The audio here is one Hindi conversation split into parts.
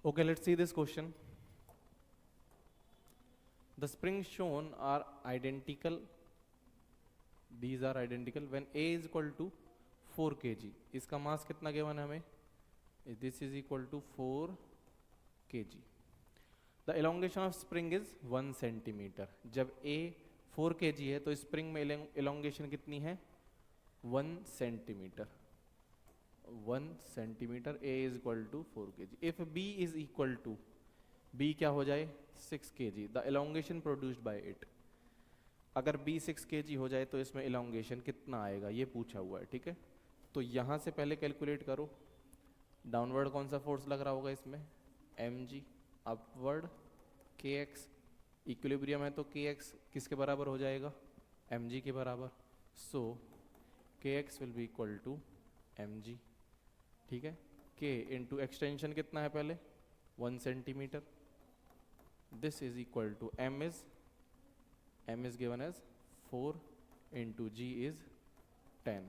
Okay, let's see this question. The springs shown are identical. These are identical when A is equal to 4 kg. इसका मास कितना गिवन है हमें? This is equal to 4 kg. The elongation of spring is 1 centimeter. जब A 4 kg है तो स्प्रिंग में elongation कितनी है? 1 centimeter. 1 centimeter. A is equal to 4 kg. If B is equal to, B क्या हो जाए? 6 kg. The elongation produced by it. अगर B 6 kg हो जाए तो इसमें elongation कितना आएगा ये पूछा हुआ है, ठीक है? तो यहाँ से पहले कैलकुलेट करो, डाउनवर्ड कौन सा फोर्स लग रहा होगा इसमें? mg. Upward kx. इक्विलिब्रियम है तो kx किसके बराबर हो जाएगा? mg के बराबर. So kx will be equal to mg, ठीक है? k इंटू एक्सटेंशन कितना है पहले? 1 centimetre. This is equal to m is given as 4 into g is 10.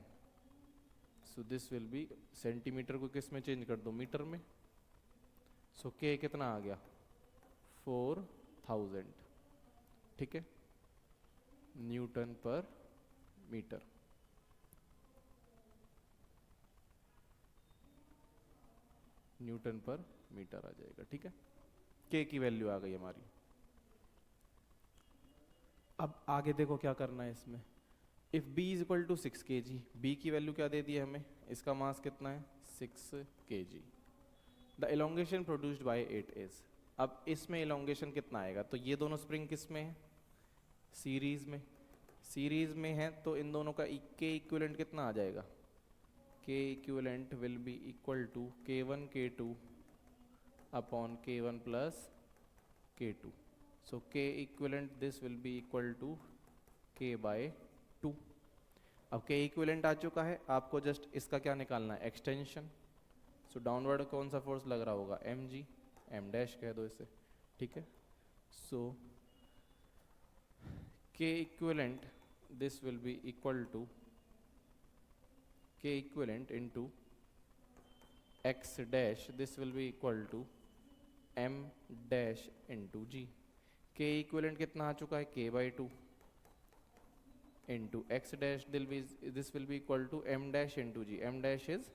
So this will be, centimetre को किस में चेंज कर दो? मीटर में. सो k कितना आ गया? 4000, ठीक है? न्यूटन पर मीटर. न्यूटन पर मीटर आ जाएगा, ठीक है? k की वैल्यू आ गई हमारी. अब आगे देखो क्या करना है इसमें. If b is equal to 6 kg, b की वैल्यू क्या दे दी है हमें? इसका मास कितना है? 6 kg. The elongation produced by it is. अब इसमें elongation कितना आएगा? तो ये दोनों स्प्रिंग किस में है? सीरीज में. सीरीज में है तो इन दोनों का k इक्विवेलेंट कितना आ जाएगा? k equivalent will be equal to k1 k2 upon k1 plus k2. So k equivalent this will be equal to k by 2. अब k equivalent आ चुका है, आपको जस्ट इसका क्या निकालना है? एक्सटेंशन. सो डाउनवर्ड कौन सा फोर्स लग रहा होगा? mg. m डैश कह दो इसे, ठीक है? सो k equivalent this will be equal to k equivalent into x dash, this will be equal to m dash into g. k equivalent कितना आ चुका है? k by 2 into x dash this will be equal to m dash into g. m dash is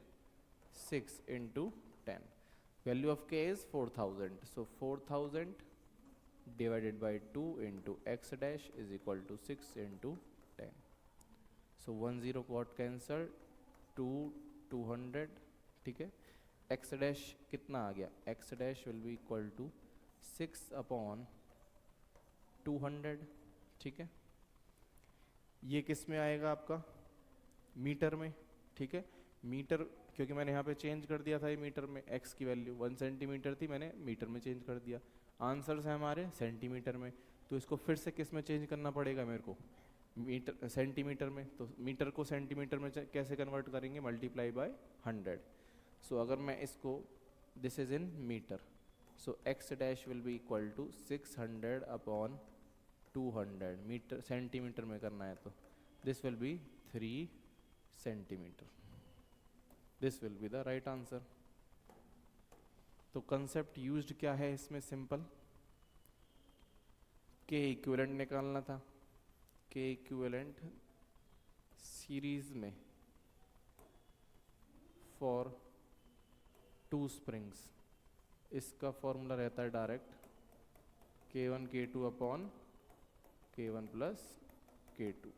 6 into 10. Value of k is 4000. So 4000 divided by 2 into x dash is equal to 6 into 10. So 10 cut cancel, 2 200, ठीक है? एक्स डैश कितना आ गया? X dash will be equal to 6 upon 200, ठीक है? ये किस में आएगा आपका? मीटर में, ठीक है? मीटर, क्योंकि मैंने यहाँ पे चेंज कर दिया था ये मीटर में. x की वैल्यू 1 सेंटीमीटर थी, मैंने मीटर में चेंज कर दिया. आंसर्स है हमारे सेंटीमीटर में, तो इसको फिर से किस में चेंज करना पड़ेगा मेरे को? मीटर सेंटीमीटर में. तो मीटर को सेंटीमीटर में कैसे कन्वर्ट करेंगे? Multiply by 100. सो अगर मैं इसको, this is in metre, so x dash will be equal to 600 upon 200. Metre centimetre में करना है तो this will be 3 centimetre. This will be the right answer. तो कंसेप्ट यूज्ड क्या है इसमें? सिंपल, k इक्विवेलेंट निकालना था. k इक्विवेलेंट सीरीज में फॉर 2 स्प्रिंग्स, इसका फॉर्मूला रहता है direct k1 k2 upon k1 plus k2.